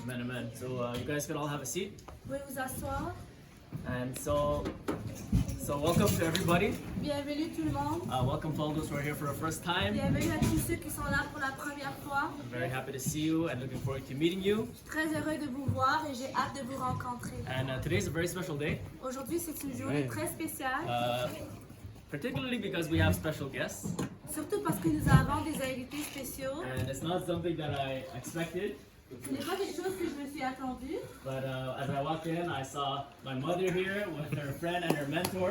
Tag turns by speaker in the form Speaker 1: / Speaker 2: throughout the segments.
Speaker 1: Amen, amen. So you guys can all have a seat.
Speaker 2: Vous pouvez vous asseoir.
Speaker 1: And so welcome to everybody.
Speaker 2: Bienvenue tout le monde.
Speaker 1: Welcome to all those who are here for the first time.
Speaker 2: Bienvenue à tous ceux qui sont là pour la première fois.
Speaker 1: I'm very happy to see you and looking forward to meeting you.
Speaker 2: Je suis très heureux de vous voir et j'ai hâte de vous rencontrer.
Speaker 1: And today is a very special day,
Speaker 2: Aujourd'hui, c'est une journée très spéciale,
Speaker 1: particularly because we have special guests.
Speaker 2: surtout parce que nous avons des invités spéciaux.
Speaker 1: And it's not something that I expected,
Speaker 2: Ce n'est pas quelque chose que je me suis attendue.
Speaker 1: but as I walked in, I saw my mother here with her friend and her mentor.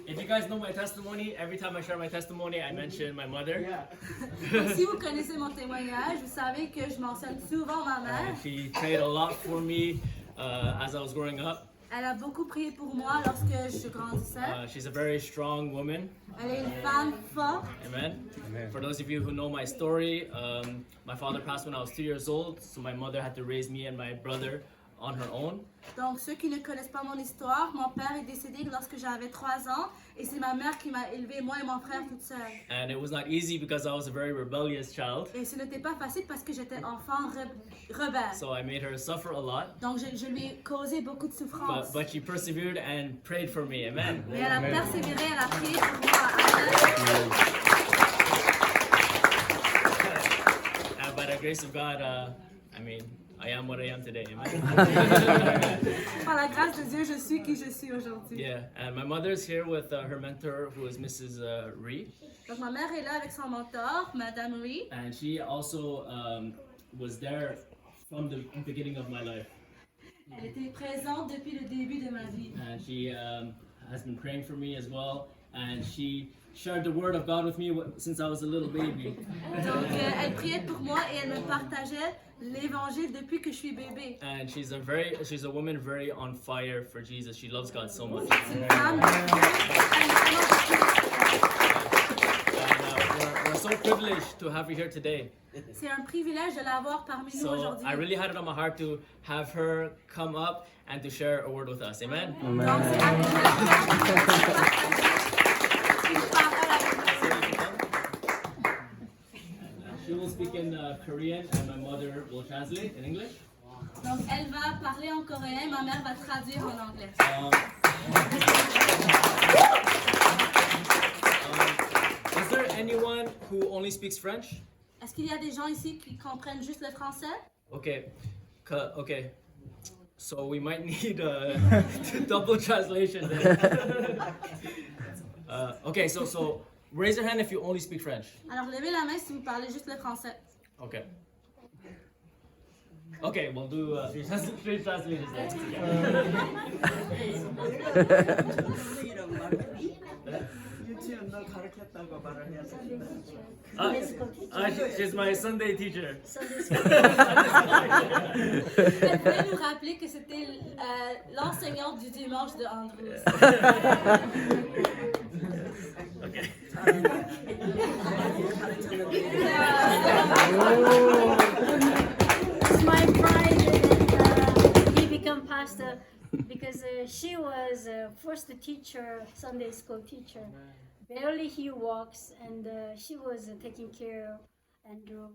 Speaker 1: If you guys know my testimony, every time I share my testimony, I mention my mother.
Speaker 2: Donc, si vous connaissez mon témoignage, vous savez que je mentionne souvent ma mère.
Speaker 1: And she prayed a lot for me as I was growing up.
Speaker 2: Elle a beaucoup prié pour moi lorsque je grandissais.
Speaker 1: She's a very strong woman.
Speaker 2: Elle est une femme forte.
Speaker 1: Amen. For those of you who know my story, my father passed when I was 2 years old, so my mother had to raise me and my brother on her own.
Speaker 2: Donc, ceux qui ne connaissent pas mon histoire, mon père est décédé lorsque j'avais 3 ans et c'est ma mère qui m'a élevé, moi et mon frère, toute seule.
Speaker 1: And it was not easy because I was a very rebellious child.
Speaker 2: Et ce n'était pas facile parce que j'étais enfant rebelle.
Speaker 1: So I made her suffer a lot.
Speaker 2: Donc, je lui ai causé beaucoup de souffrance.
Speaker 1: But she persevered and prayed for me. Amen.
Speaker 2: Mais elle a persévéré, elle a prié pour moi.
Speaker 1: And by the grace of God, I am what I am today. Amen.
Speaker 2: Par la grâce de Dieu, je suis qui je suis aujourd'hui.
Speaker 1: Yeah, and my mother's here with her mentor, who is Mrs. Ree.
Speaker 2: Donc, ma mère est là avec son mentor, Madame Ree.
Speaker 1: And she also was there from the beginning of my life.
Speaker 2: Elle était présente depuis le début de ma vie.
Speaker 1: And she has been praying for me as well. And she shared the word of God with me since I was a little baby.
Speaker 2: Donc, elle priait pour moi et elle me partageait l'évangile depuis que je suis bébé.
Speaker 1: And she's a woman very on fire for Jesus. She loves God so much.
Speaker 2: C'est une femme.
Speaker 1: We're so privileged to have her here today.
Speaker 2: C'est un privilège de l'avoir parmi nous
Speaker 1: So
Speaker 2: aujourd'hui.
Speaker 1: I really had it on my heart to have her come up and to share a word with us. Amen.
Speaker 2: Donc, c'est une parole avec
Speaker 1: She will speak in Korean and my mother will translate in English.
Speaker 2: nous. Donc, elle va parler en coréen, ma mère va traduire en anglais.
Speaker 1: Is there anyone who only speaks French?
Speaker 2: Est-ce qu'il y a des gens ici qui comprennent juste le français?
Speaker 1: Okay. Okay. So we might need double translation then. Okay, so raise your hand if you only speak French.
Speaker 2: Alors, levez la main si vous parlez juste le français.
Speaker 1: Okay. Okay, we'll do three translations then.
Speaker 3: 유치원 가르쳤다고 말을 해야
Speaker 1: She's my Sunday teacher.
Speaker 2: Elle voulait nous rappeler que c'était l'enseignante du dimanche de Andrews.
Speaker 1: Okay.
Speaker 4: It's my pride that he become pastor because she was first teacher, Sunday school teacher. Barely he walks, and she was taking care of Andrew.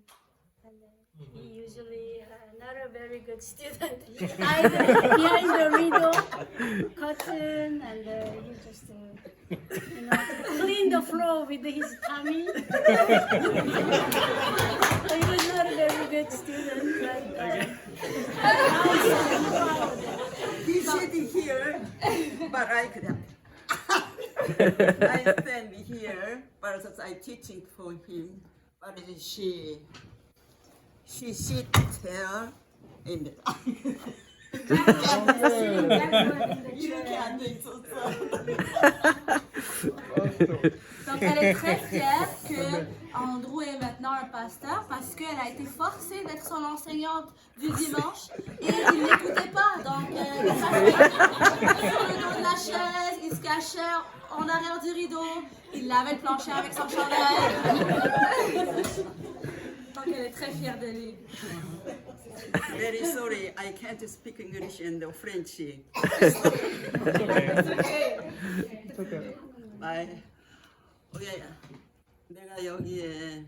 Speaker 4: And he usually not a very good student. He hide behind the window, curtain, and he just clean the floor with his tummy. So he was not a very good student.
Speaker 3: He sit here, but I could. I stand here, but I teaching for him. But she sit there in the. 이렇게 앉아 있었어.
Speaker 2: Donc, elle est très fière que Andrew est maintenant un pasteur parce qu'elle a été forcée d'être son enseignante du dimanche et il n'écoutait pas. Donc, il s'assoyait sur le dos de la chaise, il se cachait en arrière du rideau, il lavait le plancher avec son chandail. Donc, elle est très fière de lui.
Speaker 3: Very sorry, I can't speak English and French. 아이, 오케이. 내가 여기에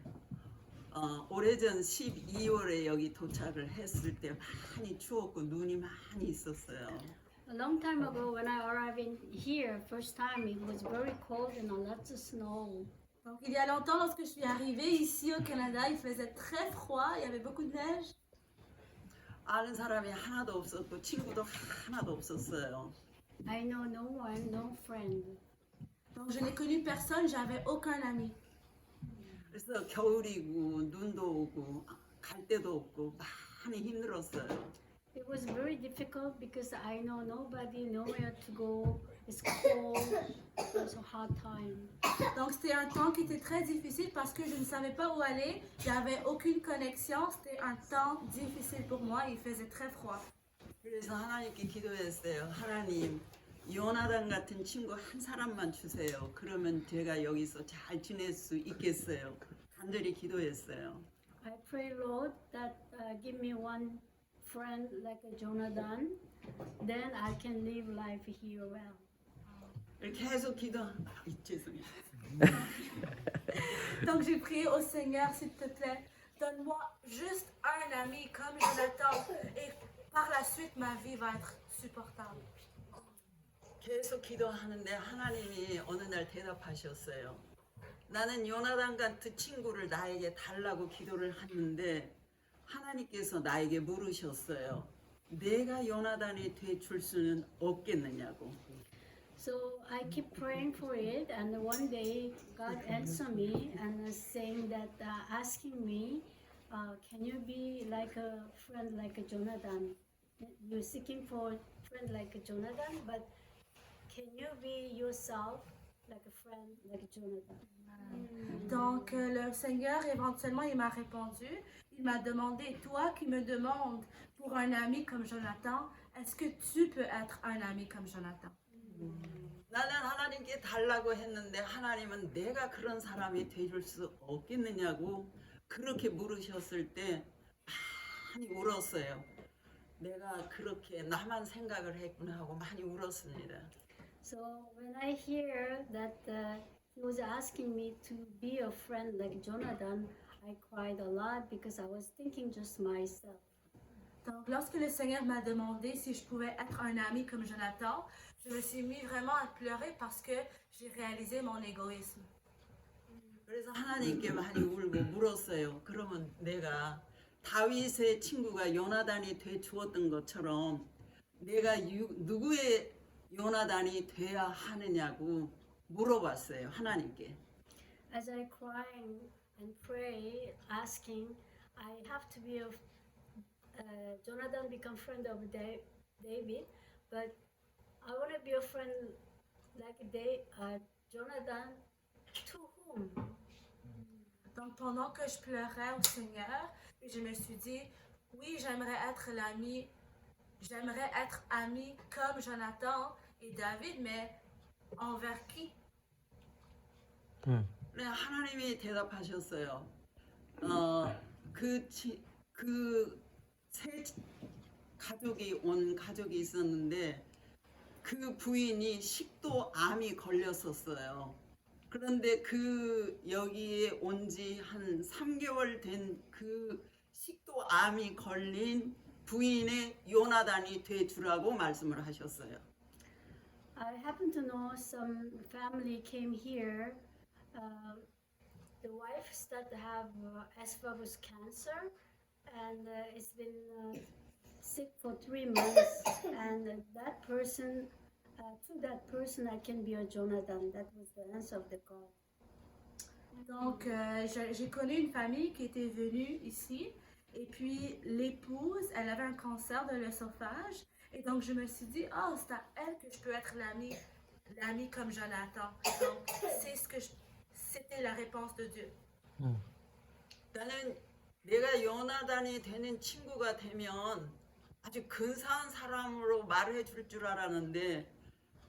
Speaker 3: 오래전 12월에 여기 도착을 했을 때 많이 추웠고 눈이 많이 있었어요.
Speaker 4: A long time ago, when I arrived in here, first time, it was very cold and lots of snow.
Speaker 2: Donc, il y a longtemps, lorsque je suis arrivée ici au Canada, il faisait très froid, il y avait beaucoup de neige.
Speaker 3: 아는 사람이 하나도 없었고 친구도 하나도 없었어요.
Speaker 4: I know no one, no friend.
Speaker 2: Donc, je n'ai connu personne, j'avais aucun ami.
Speaker 3: 그래서 겨울이고 눈도 오고 갈 데도 없고 많이 힘들었어요.
Speaker 4: It was very difficult because I know nobody, nowhere to go. It's cold. It was a hard time.
Speaker 2: Donc, c'était un temps qui était très difficile parce que je ne savais pas où aller, j'avais aucune connexion, c'était un temps difficile pour moi, il faisait très froid.
Speaker 3: 그래서 하나님께 기도했어요. 하나님, 요나단 같은 친구 한 사람만 주세요. 그러면 제가 여기서 잘 지낼 수 있겠어요. 간절히 기도했어요.
Speaker 4: I pray, Lord, that give me one friend like a Jonathan. Then I can live life here well.
Speaker 3: 계속 죄송해요.
Speaker 2: Donc, j'ai prié au Seigneur, s'il te plaît, donne-moi juste un ami comme Jonathan et par la suite, ma vie va être supportable.
Speaker 3: 계속 기도하는데 하나님이 어느 날 대답하셨어요. 나는 요나단 같은 친구를 나에게 달라고 기도를 했는데 하나님께서 나에게 물으셨어요. 내가 요나단이 돼 줄 수는 없겠느냐고.
Speaker 4: So I keep praying for it, and one day God answered me and saying that, asking me, can you be like a friend like a Jonathan? You're seeking for a friend like a Jonathan, but can you be yourself like a friend like a Jonathan?
Speaker 2: Donc, le Seigneur, éventuellement, il m'a répondu. Il m'a demandé, toi qui me demandes pour un ami comme Jonathan, est-ce que tu peux être un ami comme Jonathan?
Speaker 3: 나는 하나님께 달라고 했는데 하나님은 내가 그런 사람이 돼줄 수 없겠느냐고 그렇게 물으셨을 때 많이 울었어요. 내가 그렇게 나만 생각을 했구나 하고 많이 울었습니다.
Speaker 4: So when I hear that he was asking me to be a friend like Jonathan, I cried a lot because I was thinking just myself.
Speaker 2: Donc, lorsque le Seigneur m'a demandé si je pouvais être un ami comme Jonathan, je me suis mis vraiment à pleurer parce que j'ai réalisé mon égoïsme.
Speaker 3: 그래서 하나님께 많이 울고 물었어요. 그러면 내가 다윗의 친구가 요나단이 돼 주었던 것처럼 내가 누구의 요나단이 돼야 하느냐고 물어봤어요. 하나님께.
Speaker 4: As I crying and pray, asking, I have to be a Jonathan become friend of David, but I want to be a friend like Jonathan to whom?
Speaker 2: Donc, pendant que je pleurais au Seigneur, je me suis dit, oui, j'aimerais être ami comme Jonathan et David, mais envers qui?
Speaker 3: 네, 하나님이 대답하셨어요. 세 가족이 온 가족이 있었는데 그 부인이 식도암이 걸렸었어요. 그런데 여기에 온 지 한 3개월 된 그 식도암이 걸린 부인의 요나단이 돼 주라고 말씀을 하셨어요.
Speaker 4: I happen to know some family came here. The wife started to have esophagus cancer, and it's been sick for 3 months. And that person, to that person, I can be a Jonathan. That was the answer of the God.
Speaker 2: Donc, j'ai connu une famille qui était venue ici, et puis l'épouse, elle avait un cancer de l'œsophage, et donc je me suis dit, oh, c'est à elle que je peux être l'ami comme Jonathan. Donc, c'était la réponse de Dieu.
Speaker 3: 나는 내가 요나단이 되는 친구가 되면 아주 근사한 사람으로 말해 줄 줄 알았는데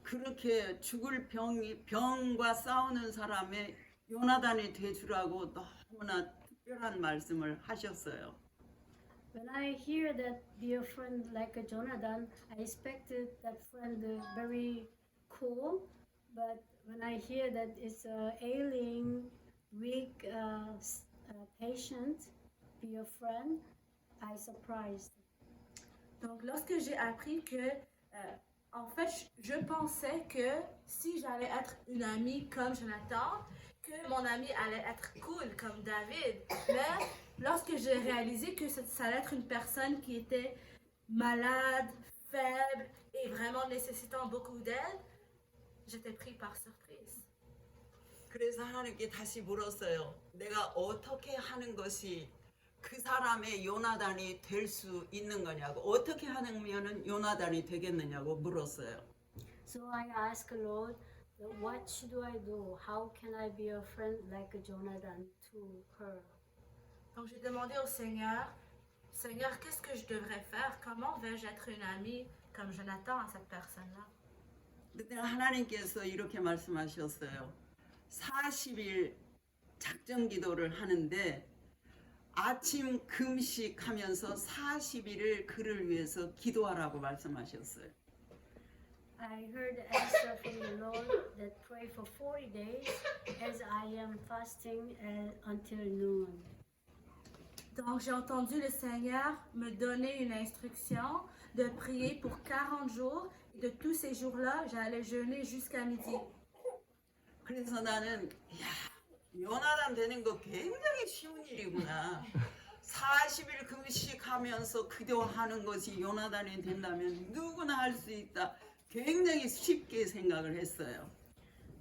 Speaker 3: 그렇게 죽을 병과 싸우는 사람의 요나단이 돼 주라고 너무나 특별한 말씀을 하셨어요.
Speaker 4: When I hear that be a friend like a Jonathan, I expected that friend very cool, but when I hear that it's a ailing, weak patient, be a friend, I surprised.
Speaker 2: Donc, lorsque j'ai appris que, en fait, je pensais que si j'allais être une amie comme Jonathan, que mon ami allait être cool comme David. Mais lorsque j'ai réalisé que ça allait être une personne qui était malade, faible et vraiment nécessitant beaucoup d'aide, j'étais pris par surprise.
Speaker 3: 그래서 하나님께 다시 물었어요. 내가 어떻게 하는 것이 그 사람의 요나단이 될 수 있는 거냐고, 어떻게 하면은 요나단이 되겠느냐고 물었어요.
Speaker 4: So I asked the Lord, what should I do? How can I be a friend like Jonathan to her?
Speaker 2: Donc j'ai demandé au Seigneur, Seigneur, qu'est-ce que je devrais faire? Comment vais-je être une amie comme Jonathan à cette personne-là?
Speaker 3: 그때 하나님께서 이렇게 말씀하셨어요. 40일 작정 기도를 하는데 아침 금식하면서 40일을 그를 위해서 기도하라고 말씀하셨어요.
Speaker 4: I heard the answer from the Lord that pray for 40 days as I am fasting until noon.
Speaker 2: Donc j'ai entendu le Seigneur me donner une instruction de prier pour 40 jours et de tous ces jours-là, j'allais jeûner jusqu'à midi.
Speaker 3: 그래서 나는 요나단 되는 거 굉장히 쉬운 일이구나. 40일 금식하면서 기도하는 것이 요나단이 된다면 누구나 할 수 있다. 굉장히 쉽게 생각을 했어요.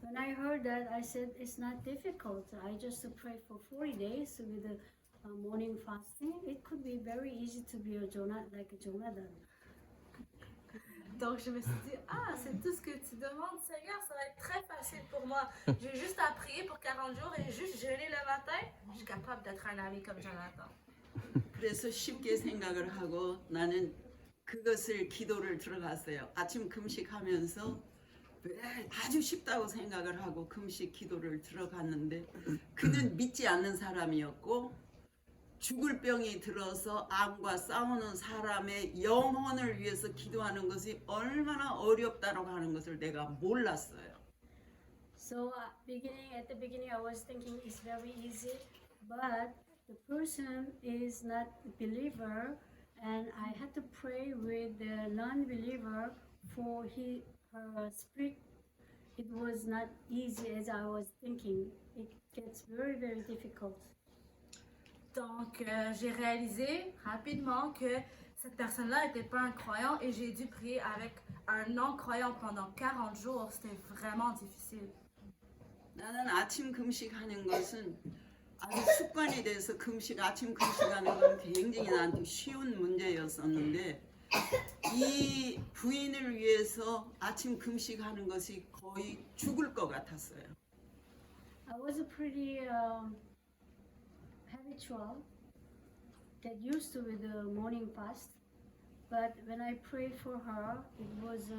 Speaker 4: When I heard that, I said it's not difficult. I just pray for 40 days with the morning fasting. It could be very easy to be a like Jonathan.
Speaker 2: Donc je me suis dit, c'est tout ce que tu demandes, Seigneur, ça va être très facile pour moi. J'ai juste à prier pour 40 jours et juste jeûner le matin. Je suis capable d'être un ami comme Jonathan.
Speaker 3: 그래서 쉽게 생각을 하고 나는 그것을 기도를 들어갔어요. 아침 금식하면서 아주 쉽다고 생각을 하고 금식 기도를 들어갔는데 그는 믿지 않는 사람이었고 죽을 병이 들어서 암과 싸우는 사람의 영혼을 위해서 기도하는 것이 얼마나 어렵다고 하는 것을 내가 몰랐어요.
Speaker 4: So at the beginning, I was thinking it's very easy, but the person is not a believer, and I had to pray with the non-believer for her spirit. It was not easy as I was thinking. It gets very, very difficult.
Speaker 2: Donc j'ai réalisé rapidement que cette personne-là n'était pas un croyant et j'ai dû prier avec un non-croyant pendant 40 jours. C'était vraiment difficile.
Speaker 3: 나는 아침 금식하는 것은 아주 습관이 돼서 아침 금식하는 건 굉장히 나한테 쉬운 문제였었는데 이 부인을 위해서 아침 금식하는 것이 거의 죽을 것 같았어요.
Speaker 4: I was pretty habitual, get used to with the morning fast, but when I prayed for her, it was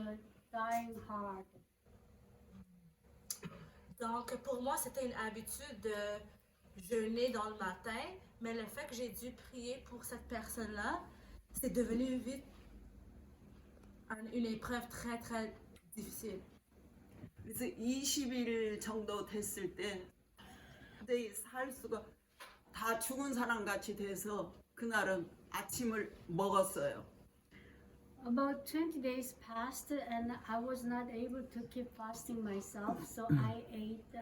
Speaker 4: dying hard.
Speaker 2: Donc pour moi, c'était une habitude de jeûner dans le matin, mais le fait que j'ai dû prier pour cette personne-là, c'est devenu vite une épreuve très très difficile.
Speaker 3: 그래서 20일 정도 됐을 때 도저히 살 수가 다 죽은 사람 같이 돼서 그날은 아침을 먹었어요.
Speaker 4: About 20 days passed and I was not able to keep fasting myself, so I ate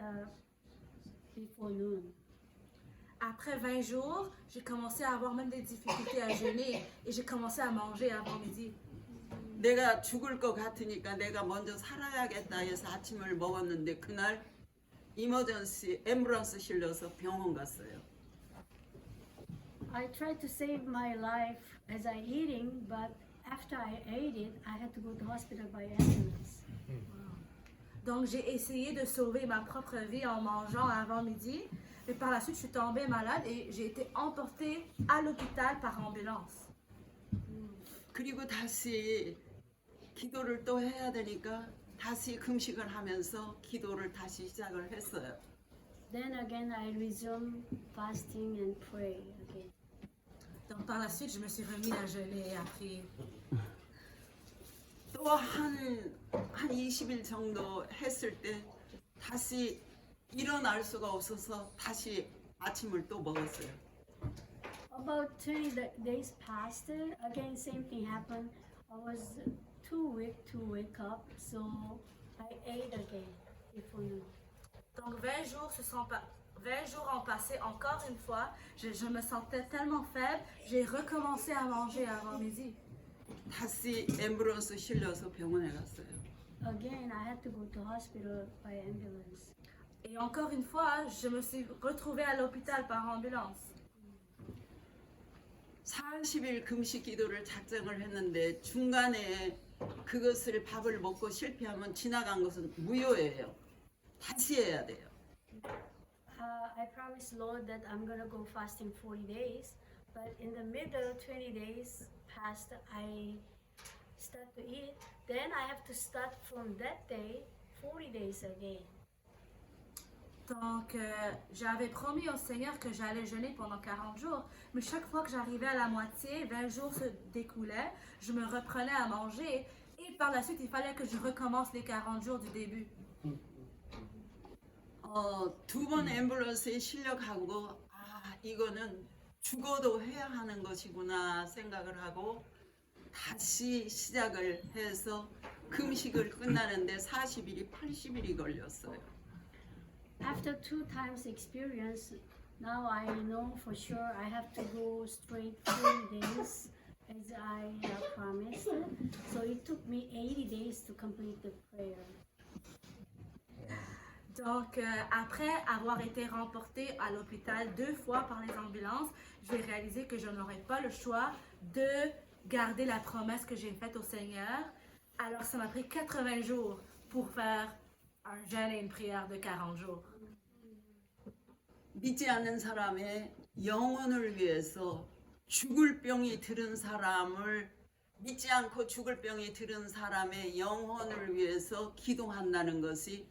Speaker 4: before noon.
Speaker 2: Après 20 jours, j'ai commencé à avoir même des difficultés à jeûner et j'ai commencé à manger avant midi.
Speaker 3: 내가 죽을 것 같으니까 내가 먼저 살아야겠다 해서 아침을 먹었는데 그날 이머전시 앰뷸런스 실려서 병원 갔어요.
Speaker 4: I tried to save my life as I eating, but after I ate it, I had to go to hospital by ambulance.
Speaker 2: Donc j'ai essayé de sauver ma propre vie en mangeant avant midi, mais par la suite je suis tombée malade et j'ai été emportée à l'hôpital par ambulance.
Speaker 3: 그리고 다시 기도를 또 해야 되니까 다시 금식을 하면서 기도를 다시 시작을 했어요.
Speaker 4: Then again, I resumed fasting and pray again.
Speaker 2: Donc par la suite je me suis remis à jeûner et à prier.
Speaker 3: 또 한 20일 정도 했을 때 다시 일어날 수가 없어서 다시 아침을 또 먹었어요.
Speaker 4: About 20 days passed. Again, same thing happened. I was too weak to wake up, so I ate again before noon.
Speaker 2: Donc 20 jours ont passé encore une fois. Je me sentais tellement faible, j'ai recommencé à manger avant midi.
Speaker 3: 다시 앰뷸런스 실려서 병원에 갔어요.
Speaker 4: Again, I had to go to hospital by ambulance.
Speaker 2: Et encore une fois, je me suis retrouvée à l'hôpital par ambulance.
Speaker 3: 40일 금식 기도를 작정을 했는데 중간에 그것을 밥을 먹고 실패하면 지나간 것은 무효예요. 다시 해야 돼요.
Speaker 4: I promised Lord that I'm gonna go fasting 40 days, but in the middle, 20 days passed. I start to eat. Then I have to start from that day, 40 days again.
Speaker 2: Donc, j'avais promis au Seigneur que j'allais jeûner pendant 40 jours, mais chaque fois que j'arrivais à la moitié, 20 jours se découlaient, je me reprenais à manger, et par la suite, il fallait que je recommence les 40 jours du début.
Speaker 3: 2번 앰뷸런스에 실려가고 이거는 죽어도 해야 하는 것이구나 생각을 하고 다시 시작을 해서 금식을 끝나는데 40일이 80일이 걸렸어요.
Speaker 4: After 2 times experience, now I know for sure I have to go straight 40 days as I promised. So it took me 80 days to complete the prayer.
Speaker 2: Donc, après avoir été remportée à l'hôpital 2 fois par les ambulances, j'ai réalisé que je n'aurais pas le choix de garder la promesse que j'ai faite au Seigneur. Alors, ça m'a pris 80 jours pour faire un jeûne et une prière de 40 jours.
Speaker 3: 믿지 않는 사람의 영혼을 위해서 죽을 병이 들은 사람을 믿지 않고 죽을 병이 들은 사람의 영혼을 위해서 기도한다는 것이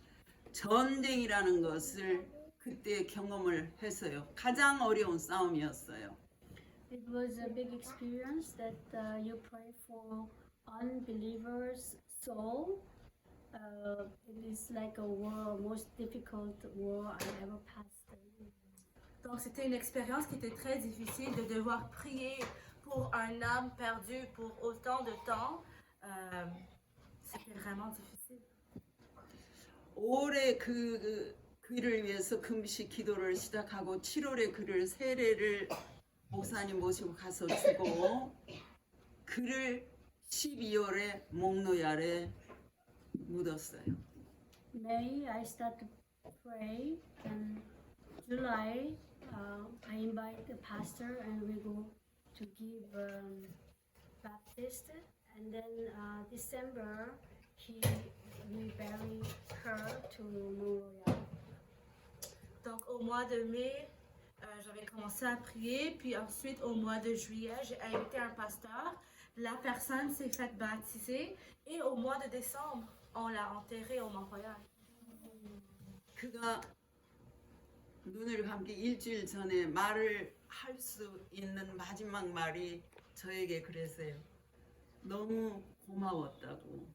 Speaker 3: 전쟁이라는 것을 그때 경험을 했어요. 가장 어려운 싸움이었어요.
Speaker 4: It was a big experience that you pray for unbelievers' soul. It is like a war, most difficult war I ever passed through.
Speaker 2: Donc, c'était une expérience qui était très difficile de devoir prier pour un âme perdue pour autant de temps. C'était vraiment difficile.
Speaker 3: 올해 그를 위해서 금식 기도를 시작하고 7월에 그를 세례를 목사님 모시고 가서 주고 그를 12월에 목로야에 묻었어요.
Speaker 4: May I start to pray, and July I invite the pastor and we go to give baptist, and then December we bury her to Memorial.
Speaker 2: Donc, au mois de mai, j'avais commencé à prier, puis ensuite, au mois de juillet, j'ai invité un pasteur. La personne s'est faite baptiser, et au mois de décembre, on l'a enterré au Mont-Royal.
Speaker 3: 그가 눈을 감기 일주일 전에 말을 할 수 있는 마지막 말이 저에게 그랬어요. 너무 고마웠다고.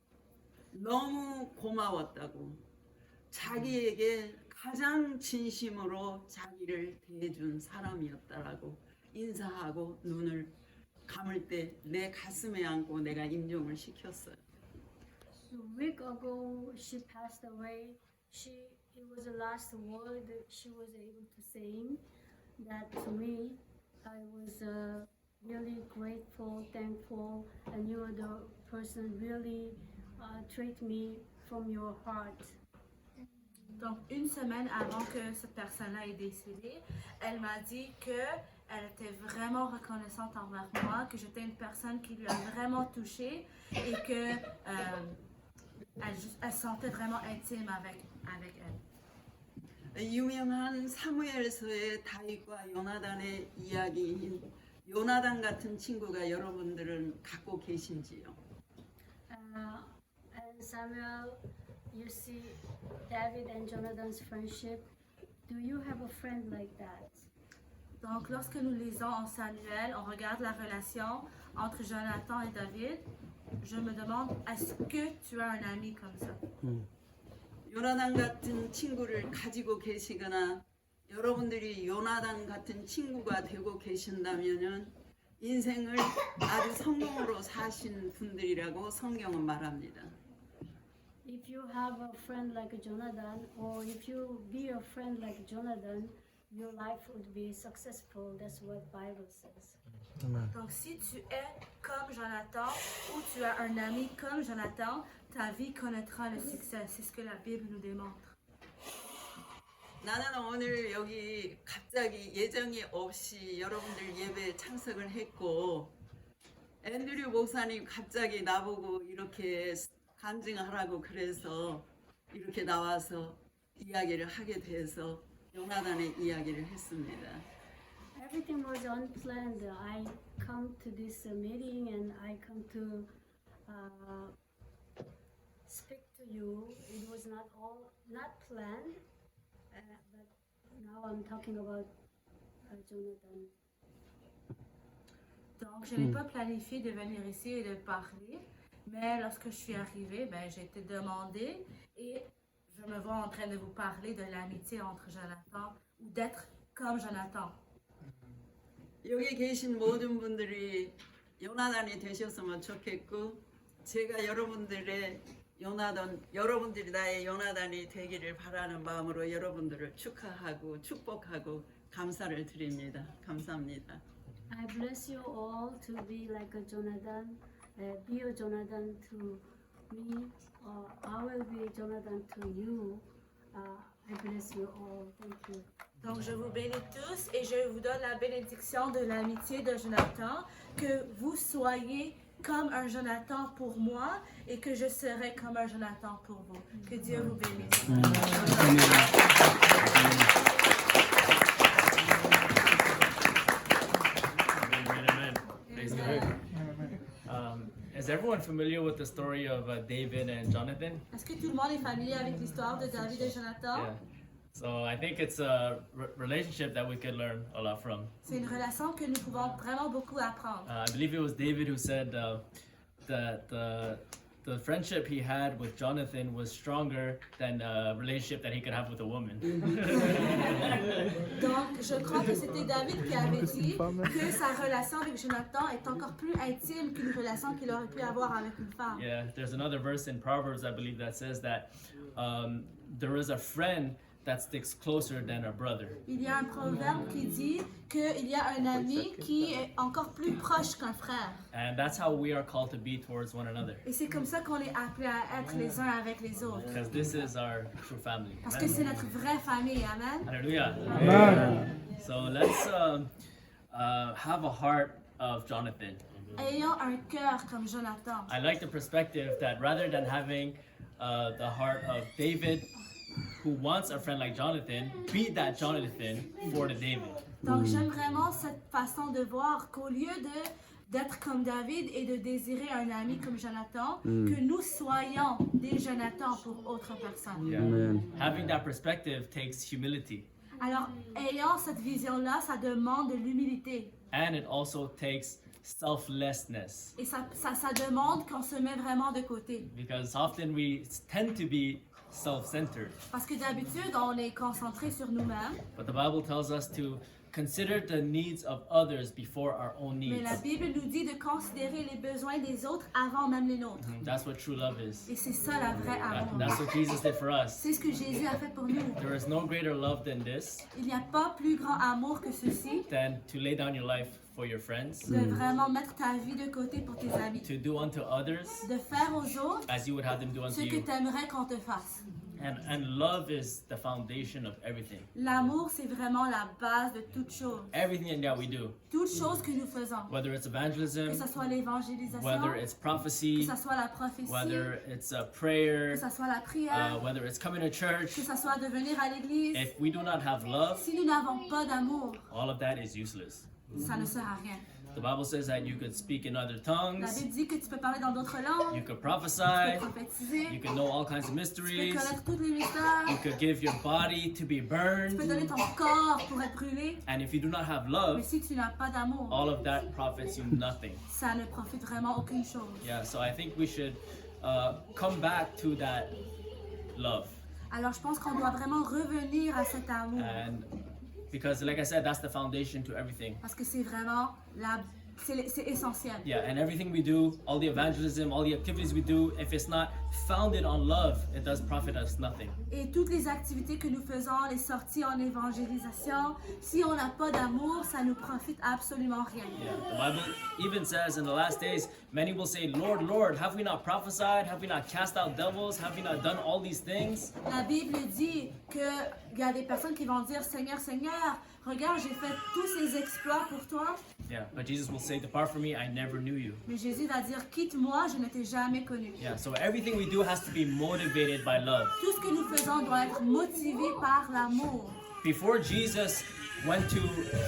Speaker 3: 너무 고마웠다고. 자기에게 가장 진심으로 자기를 대해준 사람이었다라고 인사하고 눈을 감을 때 내 가슴에 안고 내가 임종을 시켰어요.
Speaker 4: A week ago she passed away. It was the last word that she was able to say. That to me, I was really grateful, thankful, and you are the person really treat me from your heart.
Speaker 2: Donc, une semaine avant que cette personne-là est décédée, elle m'a dit qu'elle était vraiment reconnaissante envers moi, que j'étais une personne qui lui a vraiment touchée et que elle se sentait vraiment intime avec elle.
Speaker 3: 유명한 사무엘서의 다윗과 요나단의 이야기인 요나단 같은 친구가 여러분들은 갖고 계신지요?
Speaker 4: And Samuel, you see David and Jonathan's friendship. Do you have a friend like that?
Speaker 2: Donc, lorsque nous lisons en Samuel, on regarde la relation entre Jonathan et David. Je me demande, est-ce que tu as un ami comme ça?
Speaker 3: 요나단 같은 친구를 가지고 계시거나 여러분들이 요나단 같은 친구가 되고 계신다면은 인생을 아주 성공으로 사신 분들이라고 성경은 말합니다.
Speaker 4: If you have a friend like Jonathan, or if you be a friend like Jonathan, your life would be successful. That's what Bible says.
Speaker 2: Donc si tu es comme Jonathan ou tu as un ami comme Jonathan, ta vie connaîtra le succès. C'est ce que la Bible nous démontre.
Speaker 3: 나는 오늘 여기 갑자기 예정이 없이 여러분들 예배에 참석을 했고 앤드류 목사님 갑자기 나보고 이렇게 간증하라고 그래서 이렇게 나와서 이야기를 하게 돼서 요나단의 이야기를 했습니다.
Speaker 4: Everything was unplanned. I come to this meeting and I come to speak to you. It was not planned, but now I'm talking about Jonathan.
Speaker 2: Donc je n'ai pas planifié de venir ici et de parler, mais lorsque je suis arrivée, j'ai été demandée et je me vois en train de vous parler de l'amitié entre Jonathan ou d'être comme Jonathan.
Speaker 3: 여기 계신 모든 분들이 요나단이 되셨으면 좋겠고 제가 여러분들의 여러분들이 나의 요나단이 되기를 바라는 마음으로 여러분들을 축하하고 축복하고 감사를 드립니다. 감사합니다.
Speaker 4: I bless you all to be like a Jonathan, be a Jonathan to me, I will be Jonathan to you. I bless you all. Thank you.
Speaker 2: Donc je vous bénis tous et je vous donne la bénédiction de l'amitié de Jonathan, que vous soyez comme un Jonathan pour moi et que je serai comme un Jonathan pour vous. Que Dieu vous bénisse.
Speaker 1: Amen. Praise God. Is everyone familiar with the story of David and Jonathan?
Speaker 2: Est-ce que tout le monde est familier avec l'histoire de David et Jonathan?
Speaker 1: Yeah. So I think it's a relationship that we could learn a lot from.
Speaker 2: C'est une relation que nous pouvons vraiment beaucoup apprendre.
Speaker 1: I believe it was David who said that the friendship he had with Jonathan was stronger than a relationship that he could have with a woman.
Speaker 2: Donc, je crois que c'était David qui avait dit que sa relation avec Jonathan est encore plus intime qu'une relation qu'il aurait pu avoir avec une femme.
Speaker 1: Yeah, there's another verse in Proverbs, I believe, that says that there is a friend that sticks closer than a brother.
Speaker 2: Il y a un proverbe qui dit qu'il y a un ami qui est encore plus proche qu'un frère.
Speaker 1: And that's how we are called to be towards one another.
Speaker 2: Et c'est comme ça qu'on est appelé à être les uns avec les autres.
Speaker 1: Because this is our true family.
Speaker 2: Parce que c'est notre vraie famille, amen.
Speaker 1: Hallelujah. So let's have a heart of Jonathan.
Speaker 2: Ayons un cœur comme Jonathan.
Speaker 1: I like the perspective that rather than having the heart of David, who wants a friend like Jonathan, be that Jonathan for the David.
Speaker 2: Donc j'aime vraiment cette façon de voir qu'au lieu d'être comme David et de désirer un ami comme Jonathan, que nous soyons des Jonathans pour autres personnes.
Speaker 1: Yeah.
Speaker 5: Amen.
Speaker 1: Having that perspective takes humility,
Speaker 2: Alors, ayant cette vision-là, ça demande de l'humilité.
Speaker 1: and it also takes selflessness,
Speaker 2: Et ça demande qu'on se met vraiment de côté.
Speaker 1: because often we tend to be self-centered.
Speaker 2: Parce que d'habitude, on est concentré sur nous-mêmes,
Speaker 1: But the Bible tells us to consider the needs of others before our own
Speaker 2: mais
Speaker 1: needs.
Speaker 2: la Bible nous dit de considérer les besoins des autres avant même les nôtres.
Speaker 1: That's what true love is.
Speaker 2: Et c'est ça la vraie amour.
Speaker 1: That's what Jesus did for us.
Speaker 2: C'est ce que Jésus a fait pour nous.
Speaker 1: There is no greater love than this,
Speaker 2: Il n'y a pas plus grand amour que ceci,
Speaker 1: than to lay down your life for your friends,
Speaker 2: de vraiment mettre ta vie de côté pour tes amis.
Speaker 1: to do unto others
Speaker 2: De faire aux autres
Speaker 1: as you would have them do unto
Speaker 2: ce que
Speaker 1: you.
Speaker 2: tu aimerais qu'on te fasse.
Speaker 1: And love is the foundation of everything.
Speaker 2: L'amour, c'est vraiment la base de toute chose.
Speaker 1: Everything that we do,
Speaker 2: Toute chose que nous faisons.
Speaker 1: whether it's
Speaker 2: Que
Speaker 1: evangelism,
Speaker 2: ce soit l'évangélisation,
Speaker 1: whether it's
Speaker 2: que
Speaker 1: prophecy,
Speaker 2: ce soit la prophétie,
Speaker 1: whether it's a
Speaker 2: que
Speaker 1: prayer,
Speaker 2: ce soit la prière,
Speaker 1: whether it's coming to church,
Speaker 2: que ce soit de venir à l'église.
Speaker 1: if we do not have love,
Speaker 2: Si nous n'avons pas d'amour,
Speaker 1: all of that is useless.
Speaker 2: ça ne sert à rien.
Speaker 1: The Bible says that you could speak in other
Speaker 2: La
Speaker 1: tongues,
Speaker 2: Bible dit que tu peux parler dans d'autres langues,
Speaker 1: you could
Speaker 2: tu
Speaker 1: prophesy,
Speaker 2: peux prophétiser,
Speaker 1: you could know all kinds of
Speaker 2: tu peux
Speaker 1: mysteries,
Speaker 2: connaître tous les mystères,
Speaker 1: you could give your body to be
Speaker 2: tu peux donner
Speaker 1: burned,
Speaker 2: ton corps pour être brûlé.
Speaker 1: and if you do not have
Speaker 2: Mais
Speaker 1: love,
Speaker 2: si tu n'as pas d'amour,
Speaker 1: all of that profits you nothing.
Speaker 2: ça ne profite vraiment aucune chose.
Speaker 1: Yeah, so I think we should come back to that love.
Speaker 2: Alors je pense qu'on doit vraiment revenir à cet amour.
Speaker 1: And because, like I said, that's the foundation to everything.
Speaker 2: Parce que c'est vraiment c'est essentiel.
Speaker 1: Yeah, and everything we do, all the evangelism, all the activities we do, if it's not founded on love, it does profit us nothing.
Speaker 2: Et toutes les activités que nous faisons, les sorties en évangélisation, si on n'a pas d'amour, ça nous profite absolument rien.
Speaker 1: Yeah, the Bible even says in the last days, many will say, Lord, Lord, have we not prophesied? Have we not cast out devils? Have we not done all these things?
Speaker 2: La Bible dit qu'il y a des personnes qui vont dire, Seigneur, Seigneur, regarde, j'ai fait tous ces exploits pour toi.
Speaker 1: Yeah, but Jesus will say, depart from me, I never knew you.
Speaker 2: Mais Jésus va dire, quitte-moi, je ne t'ai jamais connu.
Speaker 1: Yeah, so everything we do has to be motivated by love.
Speaker 2: Tout ce que nous faisons doit être motivé par l'amour.
Speaker 1: Before Jesus went to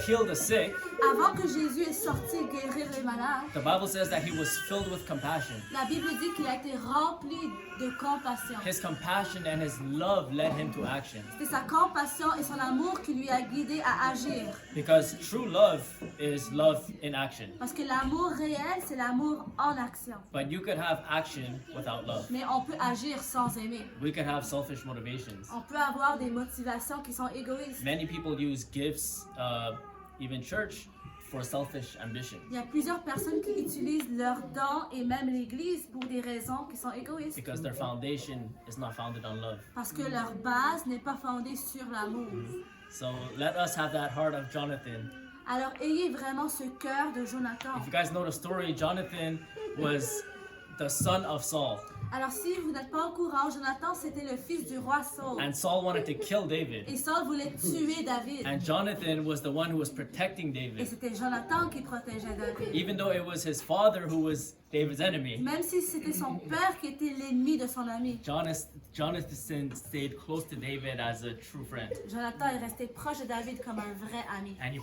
Speaker 1: heal the sick,
Speaker 2: Avant que Jésus est sorti guérir les malades,
Speaker 1: the Bible says that he was filled with compassion.
Speaker 2: la Bible dit qu'il a été rempli de compassion.
Speaker 1: His compassion and his love led him to action.
Speaker 2: C'est sa compassion et son amour qui lui a guidé à agir.
Speaker 1: Because true love is love in action.
Speaker 2: Parce que l'amour réel, c'est l'amour en action.
Speaker 1: But you could have action without love.
Speaker 2: Mais on peut agir sans aimer.
Speaker 1: We could have selfish motivations.
Speaker 2: On peut avoir des motivations qui sont égoïstes.
Speaker 1: Many people use gifts, even church, for selfish ambition.
Speaker 2: Il y a plusieurs personnes qui utilisent leurs dons et même l'Église pour des raisons qui sont égoïstes.
Speaker 1: Because their foundation is not founded on love.
Speaker 2: Parce que leur base n'est pas fondée sur l'amour.
Speaker 1: So let us have that heart of Jonathan.
Speaker 2: Alors ayez vraiment ce cœur de Jonathan.
Speaker 1: If you guys know the story, Jonathan was the son of Saul.
Speaker 2: Alors si vous n'êtes pas au courant, Jonathan c'était le fils du roi Saul.
Speaker 1: And Saul wanted to kill David.
Speaker 2: Et Saul voulait tuer David.
Speaker 1: And Jonathan was the one who was protecting
Speaker 2: Et
Speaker 1: David.
Speaker 2: c'était Jonathan qui protégeait David.
Speaker 1: Even though it was his father who was David's enemy,
Speaker 2: Même si c'était son père qui était l'ennemi de son ami.
Speaker 1: Jonathan stayed close to David as a true friend.
Speaker 2: Jonathan est resté proche de David comme un vrai ami.
Speaker 1: And he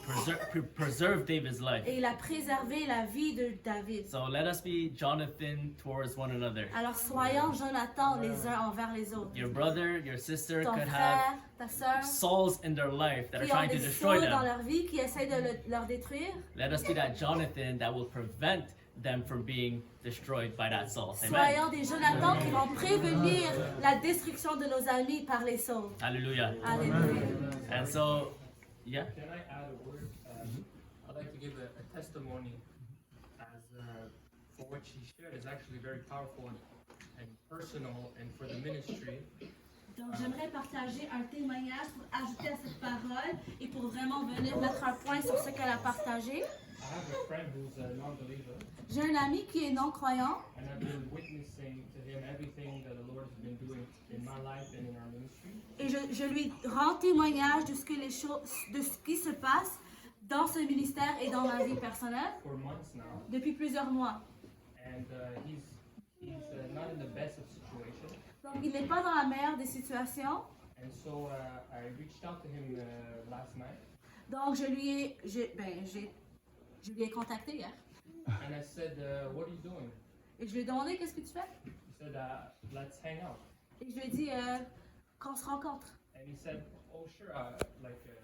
Speaker 1: preserved David's life.
Speaker 2: Et il a préservé la vie de David.
Speaker 1: So let us be Jonathan towards one another.
Speaker 2: Alors soyons Jonathan les uns envers les autres.
Speaker 1: Your brother, your sister
Speaker 2: Ton
Speaker 1: could
Speaker 2: frère,
Speaker 1: have
Speaker 2: ta soeur,
Speaker 1: souls in their life that are
Speaker 2: qui ont
Speaker 1: trying to
Speaker 2: des
Speaker 1: destroy
Speaker 2: souls dans
Speaker 1: them.
Speaker 2: leur vie, qui essayent de leur détruire.
Speaker 1: Let us be that Jonathan that will prevent them from being destroyed by that soul. Amen.
Speaker 2: Soyons des Jonathan qui vont prévenir la destruction de nos amis par les souls.
Speaker 1: Hallelujah.
Speaker 2: Alléluia.
Speaker 1: And so, yeah.
Speaker 5: Can I add a word? I'd like to give a testimony as for what she shared is actually very powerful and personal, and for the ministry.
Speaker 2: Donc j'aimerais partager un témoignage pour ajouter à cette parole et pour vraiment venir mettre un point sur ce qu'elle a partagé.
Speaker 5: I have a friend who's a non-believer,
Speaker 2: J'ai un ami qui est non-croyant
Speaker 5: and I've been witnessing to him everything that the Lord has been doing in my life and in our ministry.
Speaker 2: et je lui rends témoignage de ce qui se passe dans ce ministère et dans ma vie personnelle
Speaker 5: For months now,
Speaker 2: depuis plusieurs mois.
Speaker 5: and he's not in the best of situations.
Speaker 2: Donc il n'est pas dans la meilleure des situations.
Speaker 5: And so I reached out to him last night,
Speaker 2: Donc je lui ai contacté hier
Speaker 5: and I said, "What are you doing?"
Speaker 2: et je lui ai demandé qu'est-ce que tu fais.
Speaker 5: He said, "Let's hang out."
Speaker 2: Et je lui ai dit qu'on se rencontre.
Speaker 5: And he said, "Oh, sure."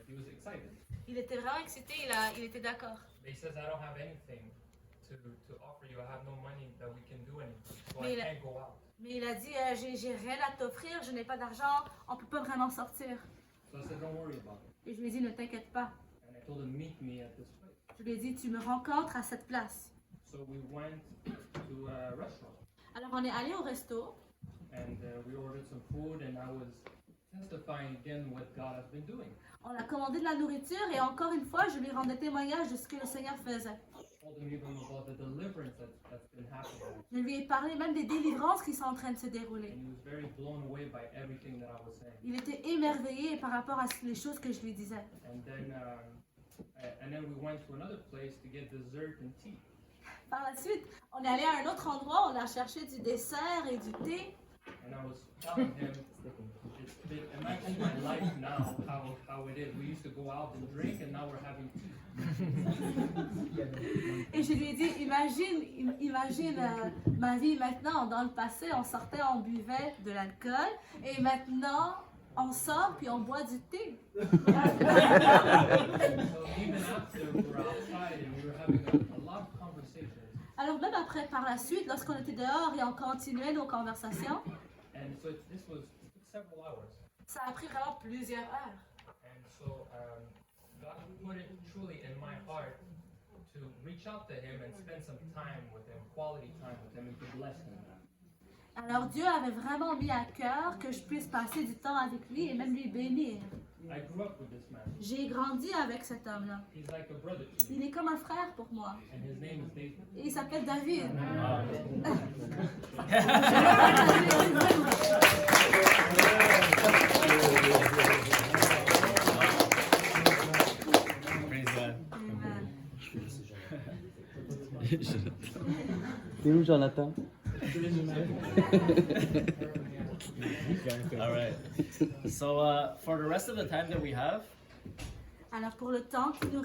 Speaker 5: He was excited.
Speaker 2: Il était vraiment excité, il était d'accord.
Speaker 5: But he says, "I don't have anything to offer you. I have no money that we can do anything, so
Speaker 2: Mais
Speaker 5: I
Speaker 2: il a-
Speaker 5: can't go out."
Speaker 2: Mais il a dit j'ai rien à t'offrir, je n'ai pas d'argent, on peut pas vraiment sortir.
Speaker 5: So I said, "Don't worry about it."
Speaker 2: Et je lui ai dit ne t'inquiète pas.
Speaker 5: And I told him, "Meet me at this place."
Speaker 2: Je lui ai dit tu me rencontres à cette place.
Speaker 5: So we went to a restaurant,
Speaker 2: Alors on est allé au resto
Speaker 5: and we ordered some food, and I was testifying again what God has been doing.
Speaker 2: on a commandé de la nourriture et encore une fois je lui rendais témoignage de ce que le Seigneur faisait.
Speaker 5: Told him even about the deliverance that's been happening.
Speaker 2: Je lui ai parlé même des délivrances qui sont en train de se dérouler.
Speaker 5: And he was very blown away by everything that I was saying.
Speaker 2: Il était émerveillé par rapport à les choses que je lui disais.
Speaker 5: And then we went to another place to get dessert and tea.
Speaker 2: Par la suite, on est allé à un autre endroit, on a cherché du dessert et du thé.
Speaker 5: And I was telling him, imagine my life now, how it is. We used to go out and drink, and now we're having tea.
Speaker 2: Et je lui ai dit, imagine ma vie maintenant. Dans le passé, on sortait, on buvait de l'alcool. Et maintenant, on sort puis on boit du thé.
Speaker 5: So even after we were outside and we were having a lot of conversations,
Speaker 2: Alors même après, par la suite, lorsqu'on était dehors et on continuait nos conversations,
Speaker 5: and so this took several hours.
Speaker 2: Ça a pris vraiment plusieurs heures.
Speaker 5: And so God put it truly in my heart to reach out to him and spend some time with him, quality time with him, and to bless him.
Speaker 2: Alors Dieu avait vraiment mis à cœur que je puisse passer du temps avec lui et même lui bénir.
Speaker 5: I grew up with this man.
Speaker 2: J'ai grandi avec cet homme-là.
Speaker 5: He's like a brother to me,
Speaker 2: Il est comme un frère pour moi.
Speaker 5: and his name is David.
Speaker 2: Et il s'appelle David.
Speaker 1: Praise God.
Speaker 2: Amen.
Speaker 6: T'es où, Jonathan?
Speaker 1: All right. So for the rest of the time that we have,
Speaker 2: Alors pour le temps qui nous